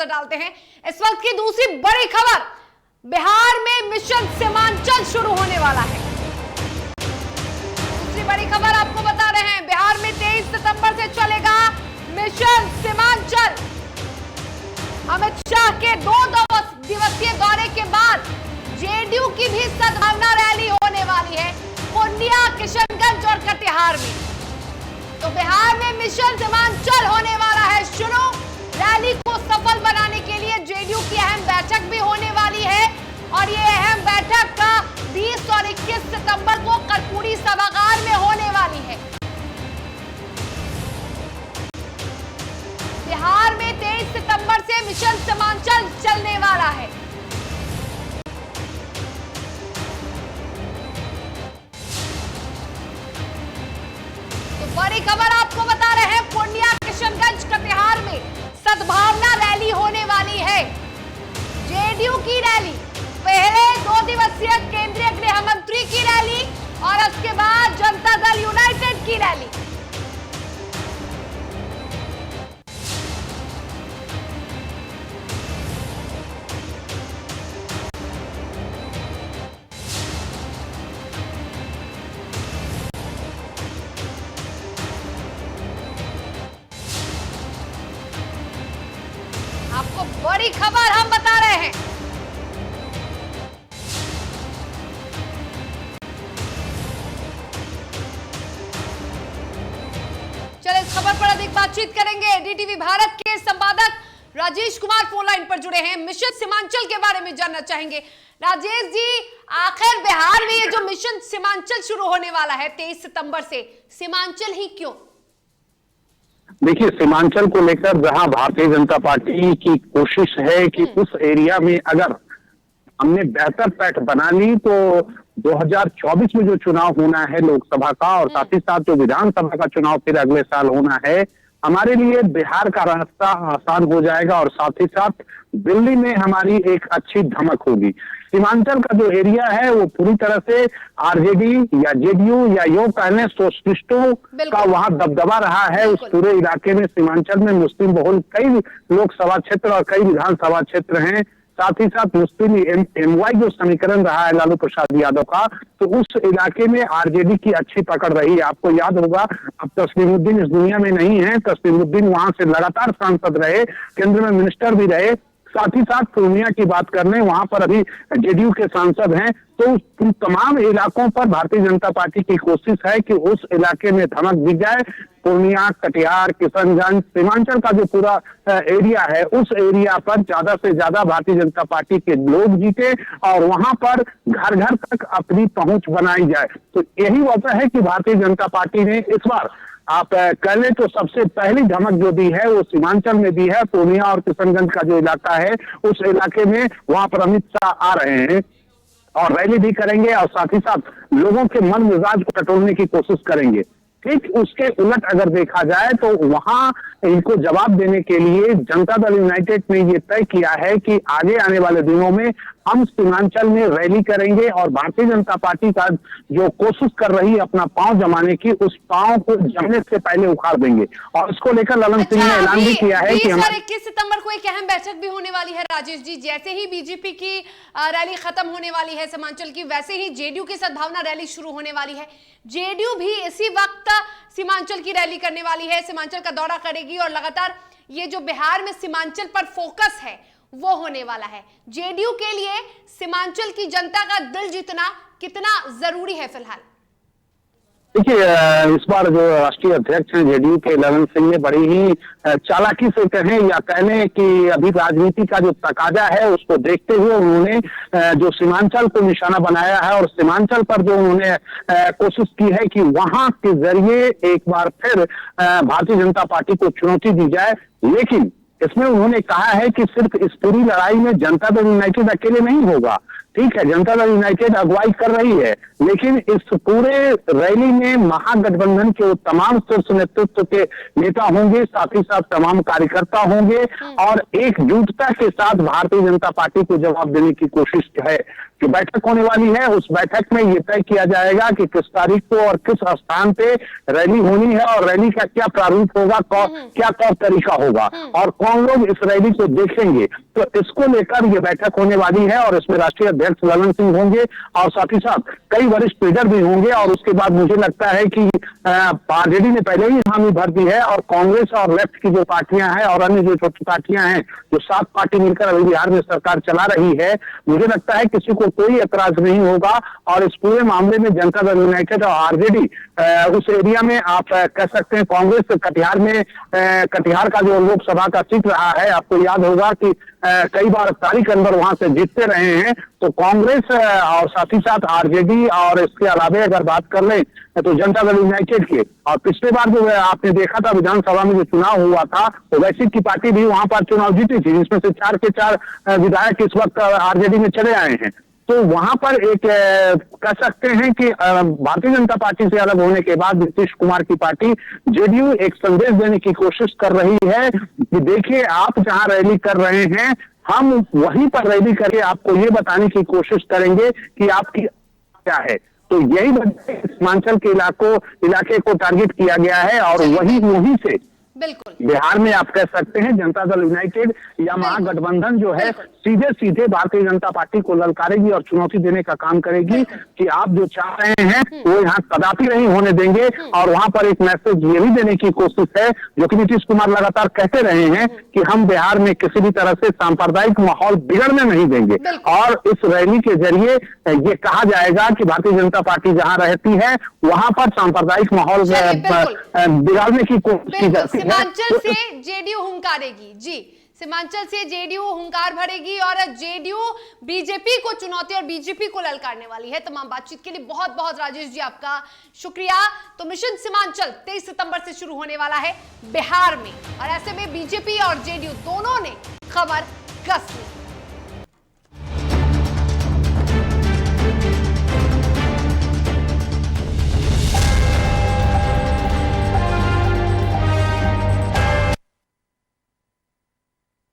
नजर डालते हैं इस वक्त की दूसरी बड़ी खबर। बिहार में मिशन सीमांचल शुरू होने वाला है। दूसरी बड़ी खबर आपको बता रहे हैं, बिहार में 23 सितंबर से चलेगा मिशन सीमांचल। अमित शाह के 2 दिवसीय दौरे के बाद जेडीयू की भी सद्भावना रैली होने वाली है पूर्णिया, किशनगंज और कटिहार में। तो बिहार में मिशन सीमांचल होने वाला है शुरू। रैली को सफल बनाने के लिए जेडीयू की अहम बैठक भी होने वाली है और ये अहम बैठक का 20 और 21 सितंबर को कर्पूरी सभागार में होने वाली है। बिहार में 23 सितंबर से मिशन सीमांचल चलने वाला है। तो बड़ी खबर आपको बता रहे हैं, पूर्णिया, किशनगंज, कटिहार में सद्भावना रैली होने वाली है। जेडीयू की रैली, पहले 2 दिवसीय केंद्रीय गृह मंत्री की रैली और उसके बाद जनता दल यूनाइटेड की रैली। आपको बड़ी खबर हम बता रहे हैं। चलिए इस खबर पर अधिक बातचीत करेंगे। डीटीवी भारत के संपादक राजेश कुमार फोन लाइन पर जुड़े हैं, मिशन सीमांचल के बारे में जानना चाहेंगे। राजेश जी, आखिर बिहार में ये जो मिशन सीमांचल शुरू होने वाला है 23 सितंबर से, सीमांचल ही क्यों? देखिए, सीमांचल को लेकर जहां भारतीय जनता पार्टी की कोशिश है कि उस एरिया में अगर हमने बेहतर पैठ बना ली तो 2024 में जो चुनाव होना है लोकसभा का और साथ ही साथ जो विधानसभा का चुनाव फिर अगले साल होना है, हमारे लिए बिहार का रास्ता आसान हो जाएगा और साथ ही साथ दिल्ली में हमारी एक अच्छी धमक होगी। सीमांचल का जो एरिया है वो पूरी तरह से आरजेडी या जेडीयू या यूं कहने सोशलिस्टों का वहां दबदबा रहा है। उस पूरे इलाके में सीमांचल में मुस्लिम बहुल कई लोकसभा क्षेत्र और कई विधानसभा क्षेत्र हैं। साथ ही साथ मुस्लिम एमवाई जो समीकरण रहा है लालू प्रसाद यादव का, तो उस इलाके में आरजेडी की अच्छी पकड़ रही है। आपको याद होगा, अब तस्लीमुद्दीन इस दुनिया में नहीं है। तस्लीमुद्दीन वहां से लगातार सांसद रहे, केंद्र में मिनिस्टर भी रहे। साथ ही साथ पूर्णिया की बात करने, वहां पर अभी जेडीयू के सांसद हैं। तो उन तमाम इलाकों पर भारतीय जनता पार्टी की कोशिश है कि उस इलाके में धमक दी जाए। पूर्णिया, कटिहार, किशनगंज, सीमांचल का जो पूरा एरिया है, उस एरिया पर ज्यादा से ज्यादा भारतीय जनता पार्टी के लोग जीते और वहां पर घर घर तक अपनी पहुंच बनाई जाए। तो यही वजह है कि भारतीय जनता पार्टी ने इस बार आप कह लें तो सबसे पहली धमक जो दी है वो सीमांचल में दी है। पूर्णिया और किशनगंज का जो इलाका है, उस इलाके में वहां पर अमित शाह आ रहे हैं और रैली भी करेंगे और साथ ही साथ लोगों के मन मिजाज को टटोलने की कोशिश करेंगे। ठीक उसके उलट अगर देखा जाए तो वहां इनको जवाब देने के लिए जनता दल यूनाइटेड ने ये तय किया है कि आगे आने वाले दिनों में हम सीमांचल में रैली करेंगे और भारतीय जनता पार्टी का जो कोशिश कर रही है अपना पांव जमाने की, उस पांव को जमने से पहले उखाड़ देंगे। और इसको लेकर ललन सिंह ने ऐलान भी किया है कि 21 सितंबर को एक अहम बैठक भी होने वाली है। राजेश जी, जैसे ही बीजेपी की रैली खत्म होने वाली है सीमांचल की, वैसे ही जेडीयू की सद्भावना रैली शुरू होने वाली है। जेडीयू भी इसी वक्त सीमांचल की रैली करने वाली है, सीमांचल का दौरा करेगी और लगातार ये जो बिहार में सीमांचल पर फोकस है वो होने वाला है। जेडीयू के लिए सीमांचल की जनता का दिल जीतना कितना जरूरी है फिलहाल? देखिए, इस बार जो राष्ट्रीय अध्यक्ष हैं जेडीयू के ललन सिंह ने बड़ी ही चालाकी से कहें या कहने कि अभी राजनीति का जो तकाजा है उसको देखते हुए उन्होंने जो सीमांचल को निशाना बनाया है और सीमांचल पर जो उन्होंने कोशिश की है कि वहां के जरिए एक बार फिर भारतीय जनता पार्टी को चुनौती दी जाए। लेकिन इसमें उन्होंने कहा है कि सिर्फ इस पूरी लड़ाई में जनता दल यूनाइटेड अकेले नहीं होगा। ठीक है, जनता दल यूनाइटेड अगुवाई कर रही है, लेकिन इस पूरे रैली में महागठबंधन के तमाम शीर्ष नेतृत्व के नेता होंगे, साथ ही साथ तमाम कार्यकर्ता होंगे और एकजुटता के साथ भारतीय जनता पार्टी को जवाब देने की कोशिश है। जो बैठक होने वाली है उस बैठक में ये तय किया जाएगा कि किस तारीख को और किस स्थान पे रैली होनी है और रैली का क्या प्रारूप होगा, क्या तौर तरीका होगा और कौन लोग इस रैली को देखेंगे। तो इसको लेकर ये बैठक होने वाली है और इसमें राष्ट्रीय अध्यक्ष ललन सिंह होंगे और साथ ही साथ कई वरिष्ठ लीडर भी होंगे। और उसके बाद मुझे लगता है कि आरजेडी ने पहले ही हामी भर दी है और कांग्रेस और लेफ्ट की जो पार्टियां हैं और अन्य जो छोटी पार्टियां हैं, जो 7 पार्टी मिलकर अभी बिहार में सरकार चला रही है, मुझे लगता है किसी को कोई एतराज नहीं होगा। और इस पूरे मामले में जनता दल यूनाइटेड और आरजेडी उस एरिया में आप कह सकते हैं, कांग्रेस कटिहार में कटिहार का जो लोकसभा का सीट रहा है, आपको याद होगा कि कई बार तारिक अनवर वहां से जीतते रहे हैं। तो कांग्रेस और साथ ही साथ आरजेडी और इसके अलावा अगर बात कर लें तो जनता दल यूनाइटेड के, और पिछले बार जो आपने देखा था विधानसभा में जो चुनाव हुआ था तो वैसी की पार्टी भी वहां पर चुनाव जीती थी, जिसमें से 4 के 4 विधायक इस वक्त आरजेडी में चले आए हैं। तो वहां पर एक कह सकते हैं कि भारतीय जनता पार्टी से अलग होने के बाद नीतीश कुमार की पार्टी जेडीयू एक संदेश देने की कोशिश कर रही है कि देखिए, आप जहां रैली कर रहे हैं हम वहीं पर रैली करके आपको ये बताने की कोशिश करेंगे कि आपकी क्या है। तो यही सीमांचल के इलाके को टारगेट किया गया है और वहीं से बिल्कुल बिहार में आप कह सकते हैं जनता दल यूनाइटेड या महागठबंधन जो है सीधे भारतीय जनता पार्टी को ललकारेगी और चुनौती देने का काम करेगी कि आप जो चाह रहे हैं वो यहाँ कदापि नहीं होने देंगे। और वहां पर एक मैसेज ये भी देने की कोशिश है, जो कि नीतीश कुमार लगातार कहते रहे हैं कि हम बिहार में किसी भी तरह से सांप्रदायिक माहौल बिगड़ने नहीं देंगे। और इस रैली के जरिए ये कहा जाएगा कि भारतीय जनता पार्टी जहां रहती है वहां पर सांप्रदायिक माहौल बिगाड़ने की कोशिश की जाती है। सीमांचल से जेडीयू हुंकारेगी, जी सीमांचल से जेडीयू हुंकार भरेगी और जेडीयू बीजेपी को चुनौती और बीजेपी को ललकारने वाली है। तमाम बातचीत के लिए बहुत बहुत राजेश जी आपका शुक्रिया। तो मिशन सीमांचल 23 सितंबर से शुरू होने वाला है बिहार में और ऐसे में बीजेपी और जेडीयू दोनों ने खबर कस ली।